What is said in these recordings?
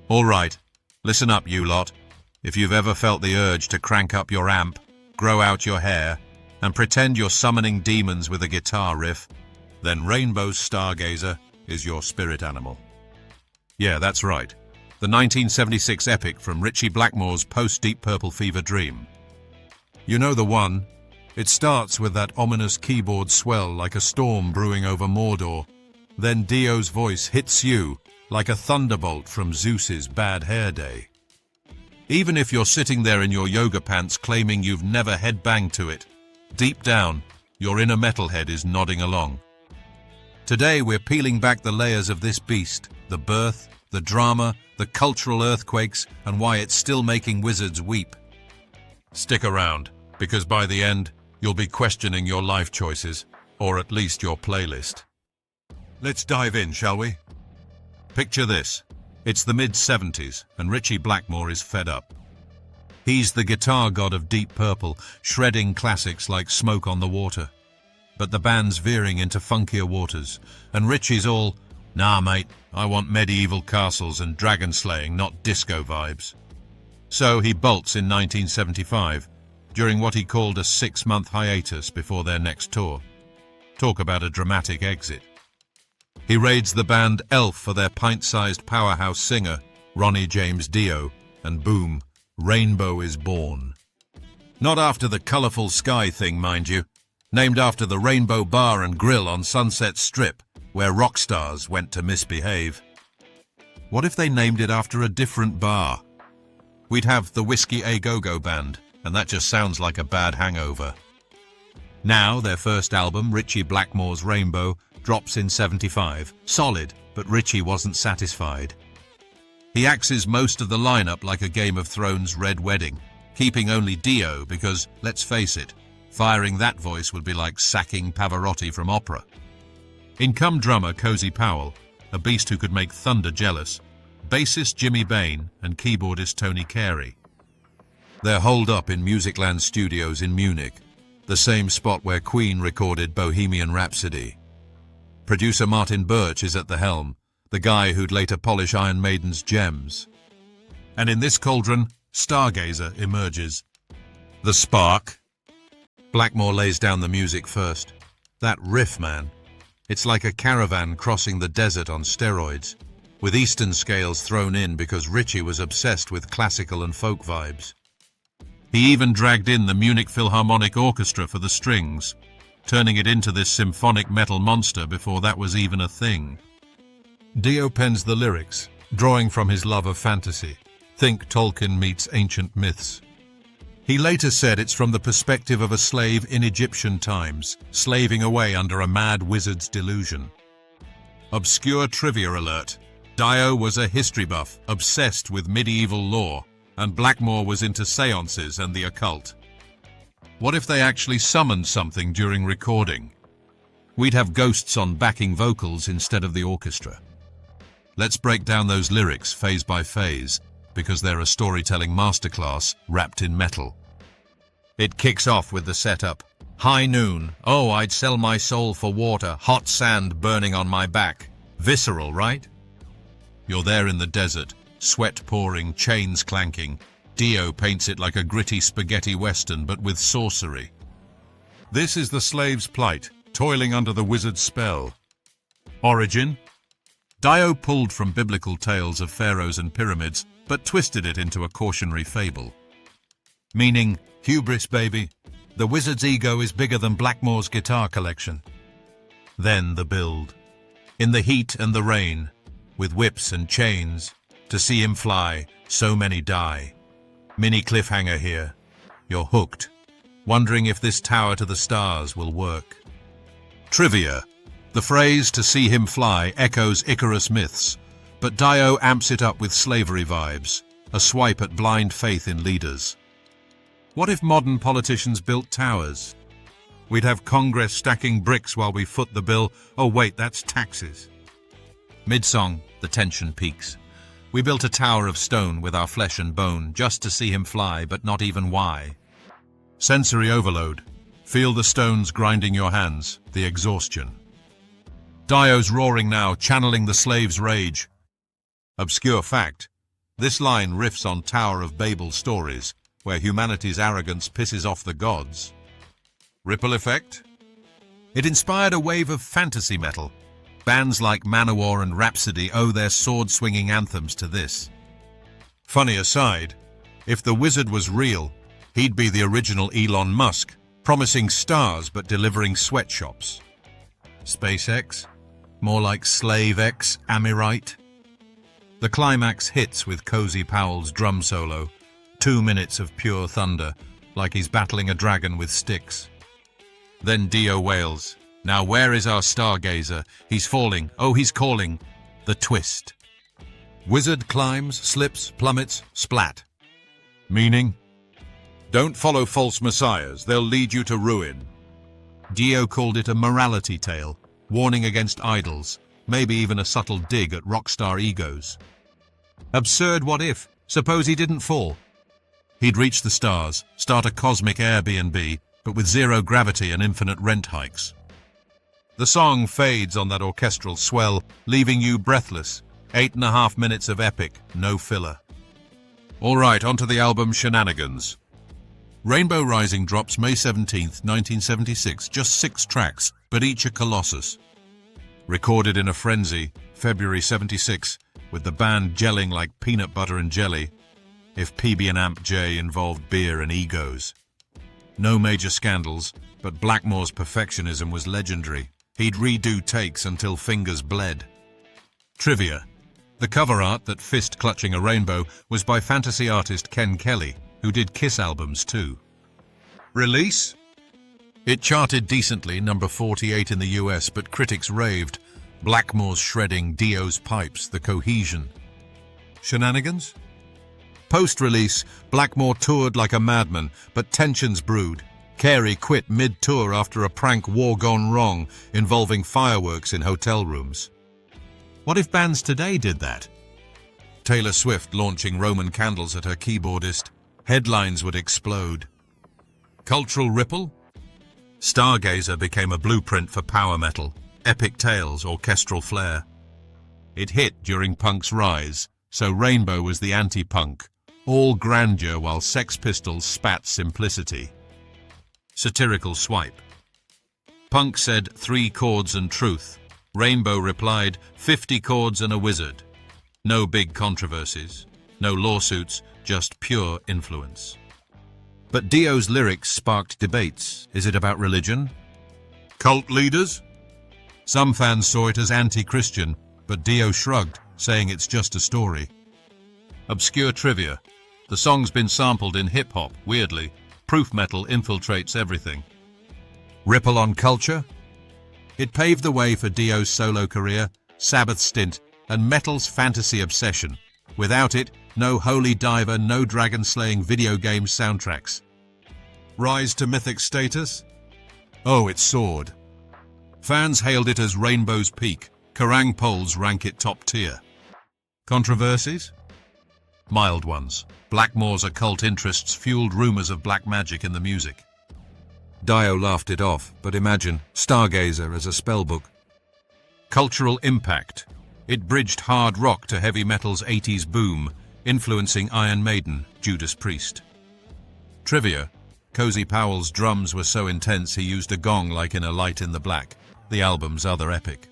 All right, listen up, you lot. If you've ever felt the urge to crank up your amp, grow out your hair, and pretend you're summoning demons with a guitar riff, then Rainbow's Stargazer is your spirit animal. Yeah, that's right. The 1976 epic from Ritchie Blackmore's post-Deep Purple Fever dream. You know the one? It starts with that ominous keyboard swell like a storm brewing over Mordor. Then Dio's voice hits you like a thunderbolt from Zeus's bad hair day. Even if you're sitting there in your yoga pants claiming you've never headbanged to it, deep down, your inner metalhead is nodding along. Today we're peeling back the layers of this beast, the birth, the drama, the cultural earthquakes, and why it's still making wizards weep. Stick around, because by the end, you'll be questioning your life choices, or at least your playlist. Let's dive in, shall we? Picture this. It's the mid-70s, and Ritchie Blackmore is fed up. He's the guitar god of Deep Purple, shredding classics like Smoke on the Water. But the band's veering into funkier waters, and Ritchie's all, "Nah, mate, I want medieval castles and dragon slaying, not disco vibes." So he bolts in 1975, during what he called a 6-month hiatus before their next tour. Talk about a dramatic exit. He raids the band Elf for their pint-sized powerhouse singer, Ronnie James Dio, and boom, Rainbow is born. Not after the colourful sky thing, mind you. Named after the Rainbow Bar and Grill on Sunset Strip, where rock stars went to misbehave. What if they named it after a different bar? We'd have the Whiskey A Go-Go Band, and that just sounds like a bad hangover. Now, their first album, Ritchie Blackmore's Rainbow, drops in 75. Solid, but Ritchie wasn't satisfied. He axes most of the lineup like a Game of Thrones Red Wedding, keeping only Dio because, let's face it, firing that voice would be like sacking Pavarotti from opera. In come drummer Cozy Powell, a beast who could make thunder jealous, bassist Jimmy Bain, and keyboardist Tony Carey. They're holed up in Musicland Studios in Munich, the same spot where Queen recorded Bohemian Rhapsody. Producer Martin Birch is at the helm, the guy who'd later polish Iron Maiden's gems. And in this cauldron, Stargazer emerges. The spark. Blackmore lays down the music first. That riff, man. It's like a caravan crossing the desert on steroids, with Eastern scales thrown in because Ritchie was obsessed with classical and folk vibes. He even dragged in the Munich Philharmonic Orchestra for the strings, turning it into this symphonic metal monster before that was even a thing. Dio pens the lyrics, drawing from his love of fantasy. Think Tolkien meets ancient myths. He later said it's from the perspective of a slave in Egyptian times, slaving away under a mad wizard's delusion. Obscure trivia alert. Dio was a history buff, obsessed with medieval lore, and Blackmore was into seances and the occult. What if they actually summoned something during recording? We'd have ghosts on backing vocals instead of the orchestra. Let's break down those lyrics phase by phase, because they're a storytelling masterclass wrapped in metal. It kicks off with the setup. High noon. Oh, I'd sell my soul for water. Hot sand burning on my back. Visceral, right? You're there in the desert, sweat pouring, chains clanking. Dio paints it like a gritty spaghetti western, but with sorcery. This is the slave's plight, toiling under the wizard's spell. Origin? Dio pulled from biblical tales of pharaohs and pyramids, but twisted it into a cautionary fable. Meaning, hubris, baby. The wizard's ego is bigger than Blackmore's guitar collection. Then the build. In the heat and the rain, with whips and chains, to see him fly, so many die. Mini cliffhanger here. You're hooked, wondering if this tower to the stars will work. Trivia. The phrase "to see him fly" echoes Icarus myths, but Dio amps it up with slavery vibes, a swipe at blind faith in leaders. What if modern politicians built towers? We'd have Congress stacking bricks while we foot the bill. Oh wait, that's taxes. Mid-song, the tension peaks. We built a tower of stone with our flesh and bone just to see him fly, but not even why. Sensory overload. Feel the stones grinding your hands, the exhaustion. Dio's roaring now, channeling the slave's rage. Obscure fact. This line riffs on Tower of Babel stories, where humanity's arrogance pisses off the gods. Ripple effect? It inspired a wave of fantasy metal. Bands like Manowar and Rhapsody owe their sword-swinging anthems to this. Funny aside, if the wizard was real, he'd be the original Elon Musk, promising stars but delivering sweatshops. SpaceX? More like Slave X Amirite? The climax hits with Cozy Powell's drum solo, 2 minutes of pure thunder, like he's battling a dragon with sticks. Then Dio wails, "Now where is our Stargazer? He's falling, oh he's calling." The twist. Wizard climbs, slips, plummets, splat. Meaning? Don't follow false messiahs, they'll lead you to ruin. Dio called it a morality tale, warning against idols, maybe even a subtle dig at rock star egos. Absurd what if? Suppose he didn't fall? He'd reach the stars, start a cosmic Airbnb, but with zero gravity and infinite rent hikes. The song fades on that orchestral swell, leaving you breathless. 8.5 minutes of epic, no filler. All right, onto the album Shenanigans. Rainbow Rising drops May 17th, 1976, just 6 tracks, but each a colossus. Recorded in a frenzy, February 76, with the band gelling like peanut butter and jelly, if PB and Amp J involved beer and egos. No major scandals, but Blackmore's perfectionism was legendary. He'd redo takes until fingers bled. Trivia. The cover art that fist-clutching a rainbow was by fantasy artist Ken Kelly, who did Kiss albums too. Release? It charted decently, number 48 in the US, but critics raved. Blackmore's shredding, Dio's pipes, the cohesion. Shenanigans? Post-release, Blackmore toured like a madman, but tensions brewed. Carey quit mid-tour after a prank war gone wrong, involving fireworks in hotel rooms. What if bands today did that? Taylor Swift launching Roman candles at her keyboardist. Headlines would explode. Cultural ripple? Stargazer became a blueprint for power metal, epic tales, orchestral flair. It hit during punk's rise, so Rainbow was the anti-punk, all grandeur while Sex Pistols spat simplicity. Satirical swipe. Punk said 3 chords and truth. Rainbow replied 50 chords and a wizard. No big controversies, no lawsuits, just pure influence. But Dio's lyrics sparked debates. Is it about religion? Cult leaders? Some fans saw it as anti-Christian, but Dio shrugged, saying it's just a story. Obscure trivia. The song's been sampled in hip-hop, weirdly. Proof metal infiltrates everything. Ripple on culture? It paved the way for Dio's solo career, Sabbath stint, and metal's fantasy obsession. Without it, no Holy Diver, no dragon-slaying video game soundtracks. Rise to mythic status? Oh, it soared. Fans hailed it as Rainbow's peak. Kerrang polls rank it top tier. Controversies? Mild ones. Blackmore's occult interests fueled rumors of black magic in the music. Dio laughed it off, but imagine Stargazer as a spellbook. Cultural impact. It bridged hard rock to heavy metal's 80s boom, influencing Iron Maiden, Judas Priest. Trivia. Cozy Powell's drums were so intense he used a gong like in A Light in the Black, the album's other epic.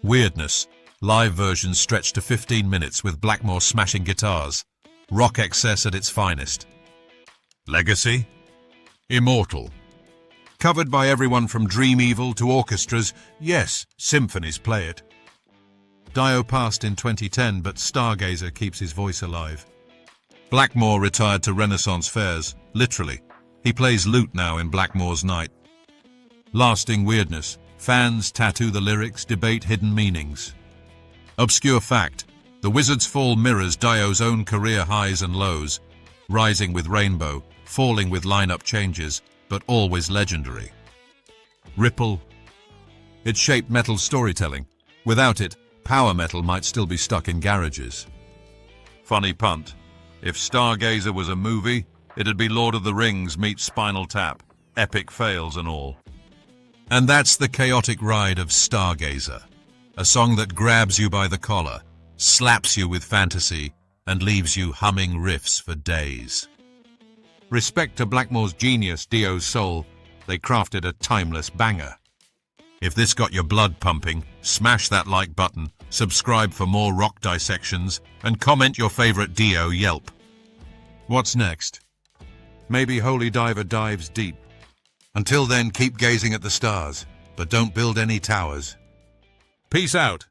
Weirdness. Live versions stretched to 15 minutes with Blackmore smashing guitars. Rock excess at its finest. Legacy? Immortal. Covered by everyone from Dream Evil to orchestras, yes, symphonies play it. Dio passed in 2010, but Stargazer keeps his voice alive. Blackmore retired to Renaissance fairs, literally. He plays lute now in Blackmore's Night. Lasting weirdness. Fans tattoo the lyrics, debate hidden meanings. Obscure fact. The Wizard's Fall mirrors Dio's own career highs and lows, rising with Rainbow, falling with lineup changes, but always legendary. Ripple. It shaped metal storytelling. Without it, power metal might still be stuck in garages. Funny punt. If Stargazer was a movie, it'd be Lord of the Rings meets Spinal Tap, epic fails and all. And that's the chaotic ride of Stargazer, a song that grabs you by the collar, slaps you with fantasy, and leaves you humming riffs for days. Respect to Blackmore's genius, Dio's soul, they crafted a timeless banger. If this got your blood pumping, smash that like button, subscribe for more rock dissections, and comment your favorite Dio yelp. What's next? Maybe Holy Diver dives deep. Until then, keep gazing at the stars, but don't build any towers. Peace out.